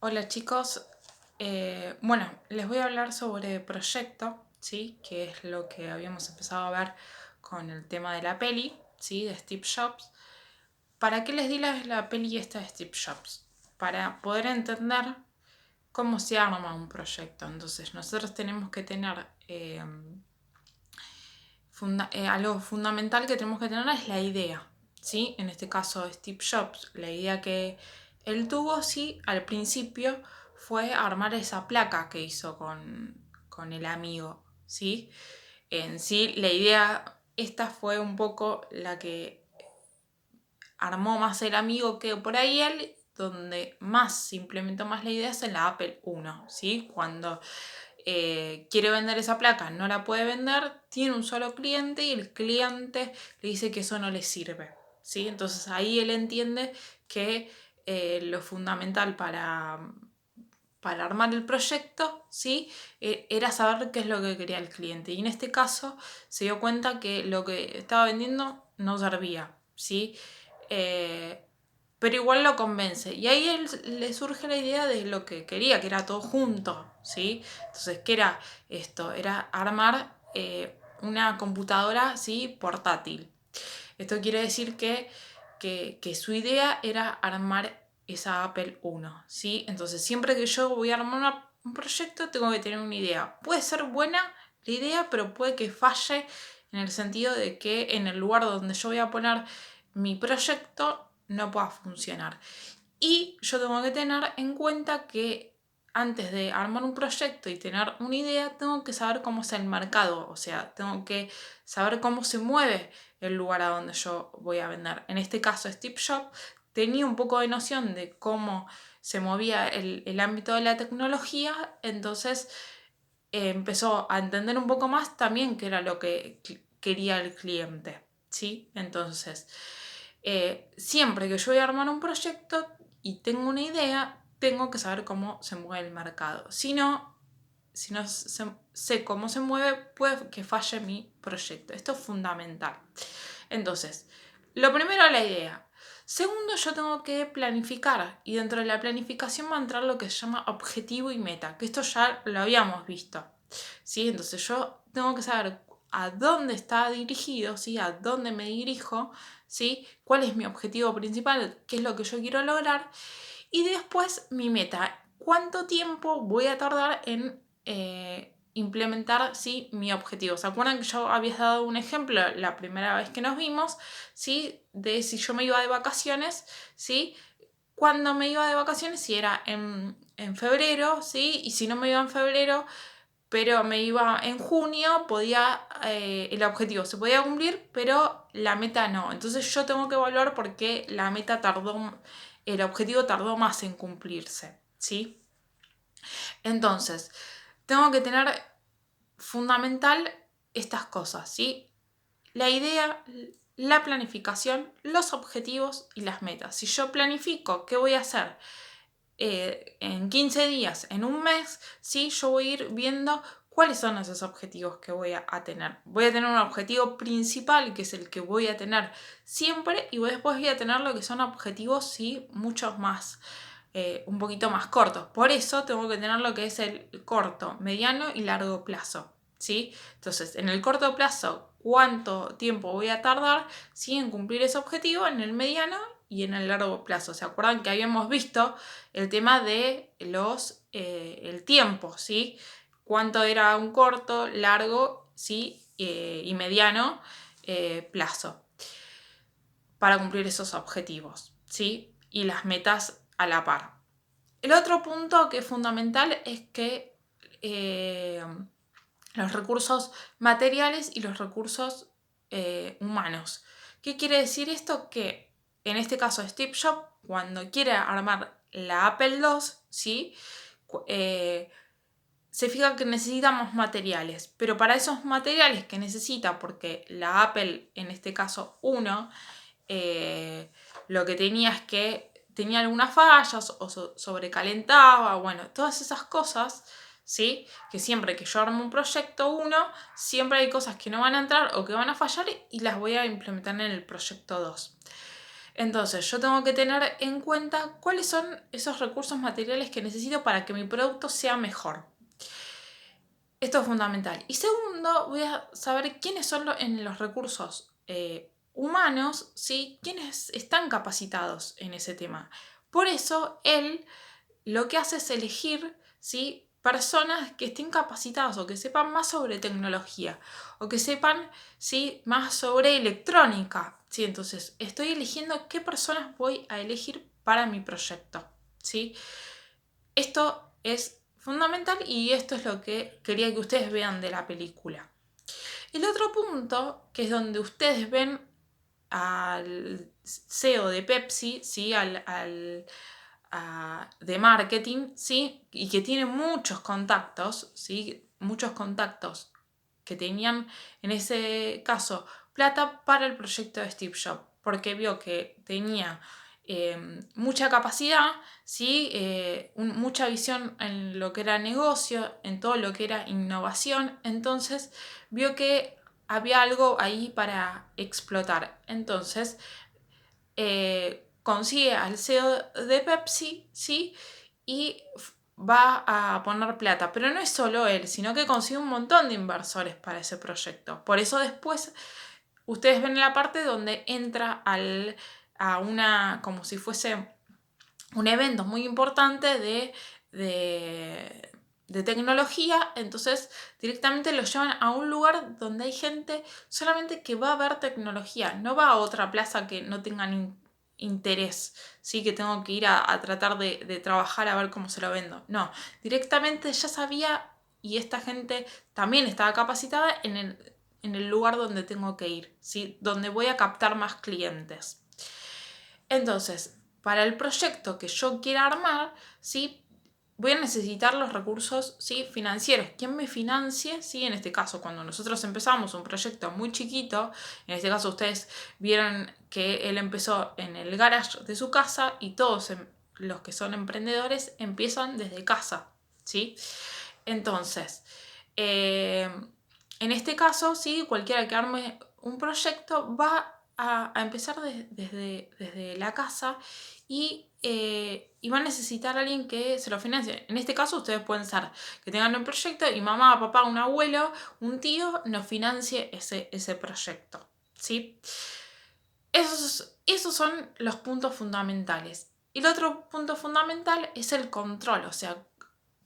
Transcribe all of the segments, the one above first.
Hola chicos, les voy a hablar sobre Proyecto, ¿sí? Que es lo que habíamos empezado a ver con el tema de la peli, ¿sí? De Steve Jobs. ¿Para qué les di la peli esta de Steve Jobs? Para poder entender cómo se arma un proyecto. Entonces nosotros tenemos que tener algo fundamental que tenemos que tener es la idea, ¿sí? En este caso Steve Jobs, la idea que él tuvo, sí, al principio fue armar esa placa que hizo con el amigo, ¿sí? En sí, la idea, esta fue un poco la que armó más el amigo que por ahí él, donde más se implementó más la idea es en la Apple I, ¿sí? Cuando quiere vender esa placa, no la puede vender, tiene un solo cliente y el cliente le dice que eso no le sirve, ¿sí? Entonces ahí él entiende que lo fundamental para armar el proyecto, ¿sí? Era saber qué es lo que quería el cliente. Y en este caso se dio cuenta que lo que estaba vendiendo no servía, ¿sí? Eh, pero igual lo convence. Y ahí él le surge la idea de lo que quería, que era todo junto, ¿sí? Entonces, ¿qué era esto? Era armar una computadora, ¿sí? Portátil. Esto quiere decir que su idea era armar esa Apple I, ¿sí? Entonces, siempre que yo voy a armar un proyecto, tengo que tener una idea. Puede ser buena la idea, pero puede que falle en el sentido de que en el lugar donde yo voy a poner mi proyecto no pueda funcionar. Y yo tengo que tener en cuenta que antes de armar un proyecto y tener una idea, tengo que saber cómo es el mercado, o sea, tengo que saber cómo se mueve el lugar a donde yo voy a vender. En este caso, Steve Jobs tenía un poco de noción de cómo se movía el ámbito de la tecnología, entonces empezó a entender un poco más también qué era lo que quería el cliente, ¿sí? Entonces, siempre que yo voy a armar un proyecto y tengo una idea, tengo que saber cómo se mueve el mercado. Si no sé cómo se mueve, puede que falle mi proyecto. Esto es fundamental. Entonces, lo primero, la idea. Segundo, yo tengo que planificar y dentro de la planificación va a entrar lo que se llama objetivo y meta, que esto ya lo habíamos visto, ¿sí? Entonces yo tengo que saber a dónde está dirigido, ¿sí? A dónde me dirijo, ¿sí? Cuál es mi objetivo principal, qué es lo que yo quiero lograr y después mi meta, cuánto tiempo voy a tardar en implementar, ¿sí? Mi objetivo. ¿Se acuerdan que yo había dado un ejemplo la primera vez que nos vimos, ¿sí? De si yo me iba de vacaciones, ¿sí? Cuando me iba de vacaciones, si era en febrero, ¿sí? Y si no me iba en febrero, pero me iba en junio, el objetivo se podía cumplir, pero la meta no. Entonces yo tengo que evaluar por qué el objetivo tardó más en cumplirse, ¿sí? Entonces, tengo que tener fundamental estas cosas, ¿sí? La idea, la planificación, los objetivos y las metas. Si yo planifico qué voy a hacer en 15 días, en un mes, ¿sí? Yo voy a ir viendo cuáles son esos objetivos que voy a tener. Voy a tener un objetivo principal, que es el que voy a tener siempre, y después voy a tener lo que son objetivos, ¿sí? Muchos más. Un poquito más cortos. Por eso tengo que tener lo que es el corto, mediano y largo plazo, ¿sí? Entonces, en el corto plazo, ¿cuánto tiempo voy a tardar, ¿sí? En cumplir ese objetivo? En el mediano y en el largo plazo. ¿Se acuerdan que habíamos visto el tema de el tiempo, ¿sí? Cuánto era un corto, largo, ¿sí? Y mediano plazo para cumplir esos objetivos, ¿sí? Y las metas a la par. El otro punto que es fundamental es que los recursos materiales y los recursos humanos. ¿Qué quiere decir esto? Que en este caso Steve Jobs, cuando quiere armar la Apple II, ¿sí? Eh, se fija que necesitamos materiales, pero para esos materiales que necesita, porque la Apple, en este caso 1, lo que tenía es que tenía algunas fallas o sobrecalentaba, bueno, todas esas cosas, ¿sí? Que siempre que yo armo un proyecto 1, siempre hay cosas que no van a entrar o que van a fallar y las voy a implementar en el proyecto 2. Entonces yo tengo que tener en cuenta cuáles son esos recursos materiales que necesito para que mi producto sea mejor. Esto es fundamental. Y segundo, voy a saber quiénes son en los recursos humanos, ¿sí? Quiénes están capacitados en ese tema. Por eso él lo que hace es elegir, ¿sí?, personas que estén capacitadas o que sepan más sobre tecnología o que sepan, ¿sí?, más sobre electrónica, ¿sí? Entonces estoy eligiendo qué personas voy a elegir para mi proyecto, ¿sí? Esto es fundamental y esto es lo que quería que ustedes vean de la película. El otro punto, que es donde ustedes ven al CEO de Pepsi, ¿sí?, de marketing, ¿sí?, y que tiene muchos contactos, ¿sí?, muchos contactos que tenían en ese caso plata para el proyecto de Steve Jobs, porque vio que tenía mucha capacidad, ¿sí?, mucha visión en lo que era negocio, en todo lo que era innovación, entonces vio que había algo ahí para explotar. Entonces consigue al CEO de Pepsi, ¿sí?, y va a poner plata. Pero no es solo él, sino que consigue un montón de inversores para ese proyecto. Por eso después ustedes ven la parte donde entra a una, como si fuese un evento muy importante de tecnología, entonces directamente lo llevan a un lugar donde hay gente solamente que va a ver tecnología, no va a otra plaza que no tengan interés, ¿sí?, que tengo que ir a tratar de trabajar a ver cómo se lo vendo. No, directamente ya sabía y esta gente también estaba capacitada en el lugar donde tengo que ir, ¿sí?, donde voy a captar más clientes. Entonces, para el proyecto que yo quiera armar, ¿sí?, voy a necesitar los recursos, ¿sí?, financieros. ¿Quién me financie? ¿Sí? En este caso, cuando nosotros empezamos un proyecto muy chiquito, en este caso ustedes vieron que él empezó en el garage de su casa y todos los que son emprendedores empiezan desde casa, ¿sí? Entonces, en este caso, ¿sí?, cualquiera que arme un proyecto va a empezar desde la casa y va a necesitar a alguien que se lo financie. En este caso, ustedes pueden ser que tengan un proyecto y mamá, papá, un abuelo, un tío nos financie ese proyecto, ¿sí? Esos son los puntos fundamentales. Y el otro punto fundamental es el control, o sea,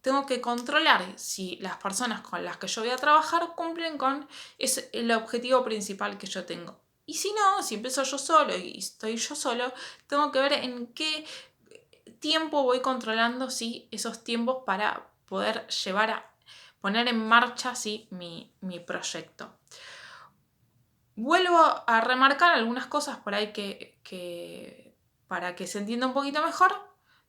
tengo que controlar si las personas con las que yo voy a trabajar cumplen con el objetivo principal que yo tengo. Y si no, si empiezo yo solo y estoy yo solo, tengo que ver en qué tiempo voy controlando, ¿sí?, esos tiempos para poder poner en marcha, ¿sí?, mi proyecto. Vuelvo a remarcar algunas cosas por ahí para que se entienda un poquito mejor,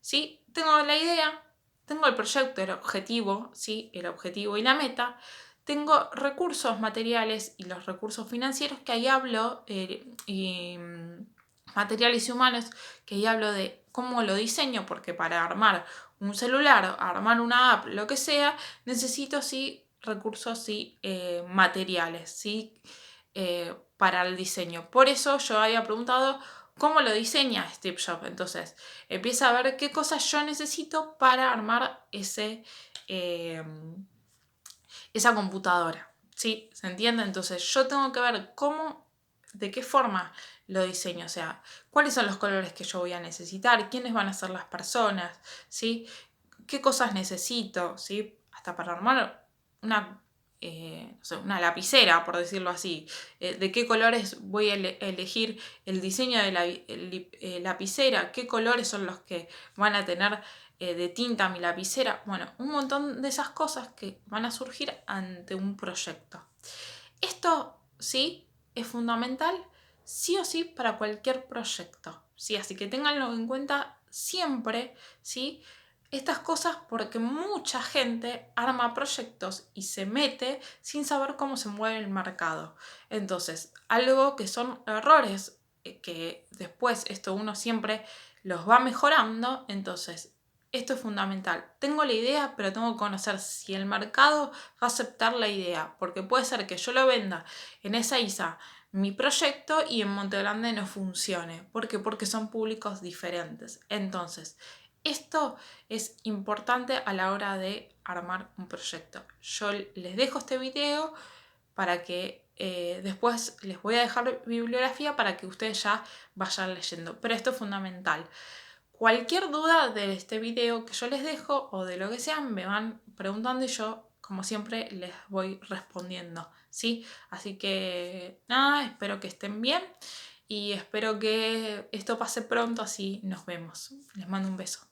¿sí? Tengo la idea, tengo el proyecto, el objetivo, ¿sí?, el objetivo y la meta. Tengo recursos materiales y los recursos financieros, que ahí hablo, materiales y humanos, que ahí hablo de cómo lo diseño, porque para armar un celular, armar una app, lo que sea, necesito, sí, recursos, sí, materiales, ¿sí?, para el diseño. Por eso yo había preguntado cómo lo diseña Steve Jobs. Entonces, empieza a ver qué cosas yo necesito para armar esa computadora, ¿sí? ¿Se entiende? Entonces, yo tengo que ver de qué forma lo diseño, o sea, cuáles son los colores que yo voy a necesitar, quiénes van a ser las personas, ¿sí?, qué cosas necesito, ¿sí?, hasta para armar una lapicera, por decirlo así, de qué colores voy a elegir el diseño de la lapicera, qué colores son los que van a tener de tinta mi lapicera. Bueno, un montón de esas cosas que van a surgir ante un proyecto. Esto, sí, es fundamental, sí o sí, para cualquier proyecto, ¿sí? Así que ténganlo en cuenta siempre, ¿sí?, estas cosas, porque mucha gente arma proyectos y se mete sin saber cómo se mueve el mercado. Entonces, algo que son errores que después esto uno siempre los va mejorando. Entonces, esto es fundamental. Tengo la idea, pero tengo que conocer si el mercado va a aceptar la idea, porque puede ser que yo lo venda en Ezeiza mi proyecto y en Monte Grande no funcione. ¿Por qué? Porque son públicos diferentes. Entonces, esto es importante a la hora de armar un proyecto. Yo les dejo este video para que después les voy a dejar bibliografía para que ustedes ya vayan leyendo. Pero esto es fundamental. Cualquier duda de este video que yo les dejo o de lo que sea, me van preguntando y yo, como siempre, les voy respondiendo, ¿sí? Así que nada, espero que estén bien y espero que esto pase pronto, así nos vemos. Les mando un beso.